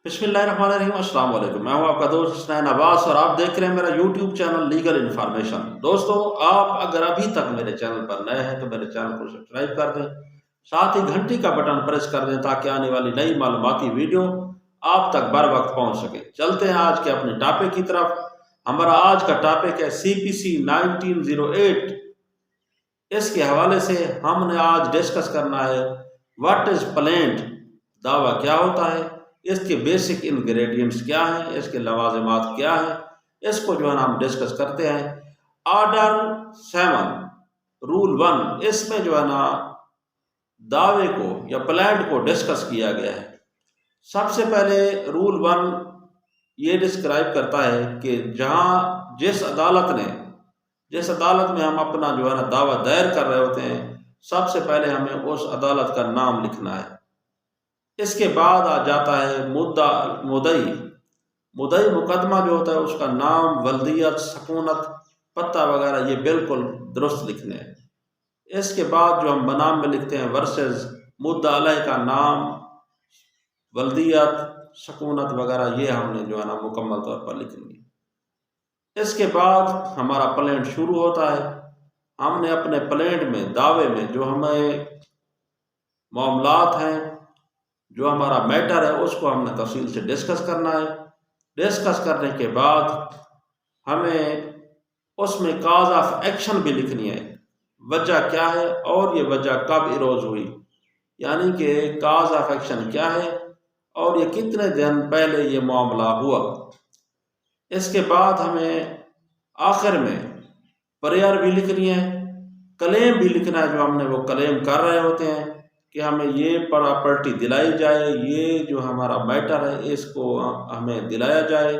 बिस्मिल्लाहिर्रहमानिर्रहीम। अस्सलाम वालेकुम। मैं हूं आपका दोस्त हसनैन अब्बास और आप देख रहे हैं मेरा यूट्यूब चैनल लीगल इन्फॉर्मेशन। दोस्तों, आप अगर अभी तक मेरे चैनल पर नए हैं तो मेरे चैनल को सब्सक्राइब कर दें, साथ ही घंटी का बटन प्रेस कर दें ताकि आने वाली नई मालूमाती वीडियो आप तक बर वक्त पहुंच सके। चलते हैं आज के अपने टॉपिक की तरफ। हमारा आज का टॉपिक है CPC 1908। इसके हवाले से हमने आज डिस्कस करना है व्हाट इज प्लेंट, दावा क्या होता है, इसके बेसिक इंग्रेडिएंट्स क्या हैं, इसके लवाजमात क्या हैं, इसको जो है ना हम डिस्कस करते हैं। ऑर्डर 7 रूल 1, इसमें जो है ना दावे को या प्लेंट को डिस्कस किया गया है। सबसे पहले रूल 1 ये डिस्क्राइब करता है कि जिस अदालत में हम अपना जो है ना दावा दायर कर रहे होते हैं, सबसे पहले हमें उस अदालत का नाम लिखना है। इसके बाद आ जाता है मुदई मुकदमा जो होता है उसका नाम, वल्दियत, सकूनत, पत्ता वगैरह ये बिल्कुल दुरुस्त लिखने हैं। इसके बाद जो हम बनाम में लिखते हैं वर्सेस मुद्दा अलैह का नाम, वल्दियत, सकूनत वगैरह ये हमने जो है ना मुकम्मल तौर पर लिखनी है। इसके बाद हमारा प्लेंट शुरू होता है। हमने अपने प्लेंट में, दावे में जो हमें मामलात हैं, जो हमारा मैटर है, उसको हमने तफसील से डिस्कस करना है। डिस्कस करने के बाद हमें उसमें काज ऑफ एक्शन भी लिखनी है, वजह क्या है और ये वजह कब इरोज हुई, यानी कि काज ऑफ एक्शन क्या है और ये कितने दिन पहले ये मामला हुआ। इसके बाद हमें आखिर में प्रेयर भी लिखनी है, क्लेम भी लिखना है, जो हमने वो क्लेम कर रहे होते हैं कि हमें ये प्रॉपर्टी दिलाई जाए, ये जो हमारा मैटर है इसको हमें दिलाया जाए।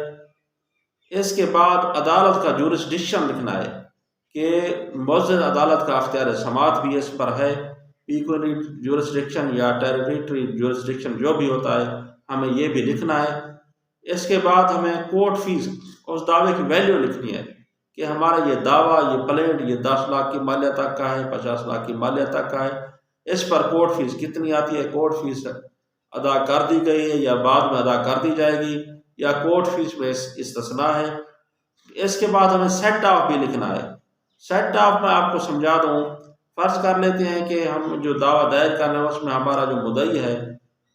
इसके बाद अदालत का जुरिस्डिक्शन लिखना है कि मुअज़्ज़ज़ अदालत का अख्तियार समात भी इस पर है, पीकुनी जुरिस्डिक्शन या टेरिटरी जुरिस्डिक्शन जो भी होता है, हमें ये भी लिखना है। इसके बाद हमें कोर्ट फीस, उस दावे की वैल्यू लिखनी है कि हमारा ये दावा, ये प्लेंट, ये 10 लाख की मालिया तक का है, 50 लाख की मालिया तक का है, इस पर कोर्ट फीस कितनी आती है, कोर्ट फीस अदा कर दी गई है या बाद में अदा कर दी जाएगी, या कोर्ट फीस में इस्तिस्ना है। इसके बाद हमें सेट ऑफ भी लिखना है। सेट ऑफ मैं आपको समझा दूँ। फर्ज कर लेते हैं कि हम जो दावा दायर कर रहे हैं उसमें हमारा जो मुद्दई है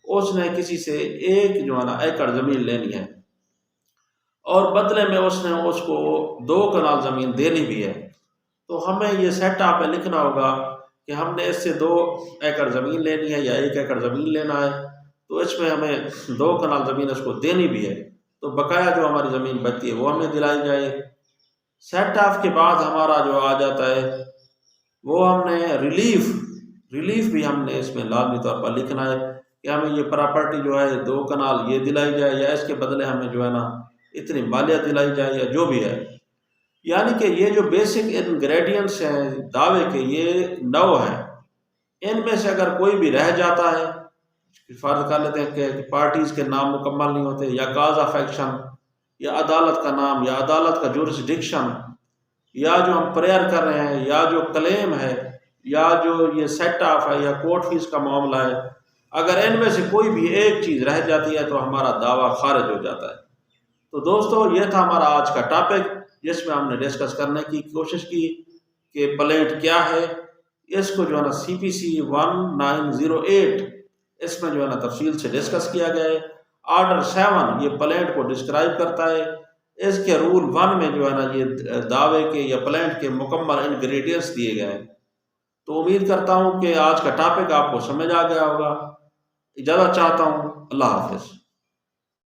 उसने किसी से एक जो है ना एकड़ ज़मीन लेनी है और बदले में उसने उसको 2 कनाल ज़मीन देनी भी है, तो हमें ये सेट ऑफ में लिखना होगा कि हमने इससे 2 एकड़ ज़मीन लेनी है या 1 एकड़ ज़मीन लेना है, तो इसमें हमें 2 कनाल ज़मीन उसको देनी भी है, तो बकाया जो हमारी ज़मीन बचती है वो हमें दिलाई जाए। सेट ऑफ के बाद हमारा जो आ जाता है वो हमने रिलीफ भी हमने इसमें लाजमी तौर पर लिखना है कि हमें ये प्रॉपर्टी जो है 2 कनाल ये दिलाई जाए या इसके बदले हमें जो है ना इतनी मालिया दिलाई जाए या जो भी है। यानी कि ये जो बेसिक इंग्रेडिएंट्स हैं दावे के, ये 9 हैं। इनमें से अगर कोई भी रह जाता है, फर्ज कर लेते हैं कि पार्टीज के नाम मुकम्मल नहीं होते, या काज ऑफ एक्शन, या अदालत का नाम, या अदालत का जुरिस्डिक्शन, या जो हम प्रेयर कर रहे हैं, या जो क्लेम है, या जो ये सेट ऑफ है, या कोर्ट फीस का मामला है, अगर इनमें से कोई भी एक चीज़ रह जाती है तो हमारा दावा खारिज हो जाता है। तो दोस्तों, ये था हमारा आज का टॉपिक जिसमें हमने डिस्कस करने की कोशिश की कि प्लेंट क्या है। इसको जो है ना CPC 1908 इसमें जो है ना तफसील से डिस्कस किया गया है। ऑर्डर 7 ये प्लेंट को डिस्क्राइब करता है। इसके रूल 1 में जो है ना ये दावे के या प्लेंट के मुकम्मल इंग्रेडिएंट्स दिए गए हैं। तो उम्मीद करता हूँ कि आज का टॉपिक आपको समझ आ गया होगा। इजाज़त चाहता हूँ। अल्लाह हाफिज़।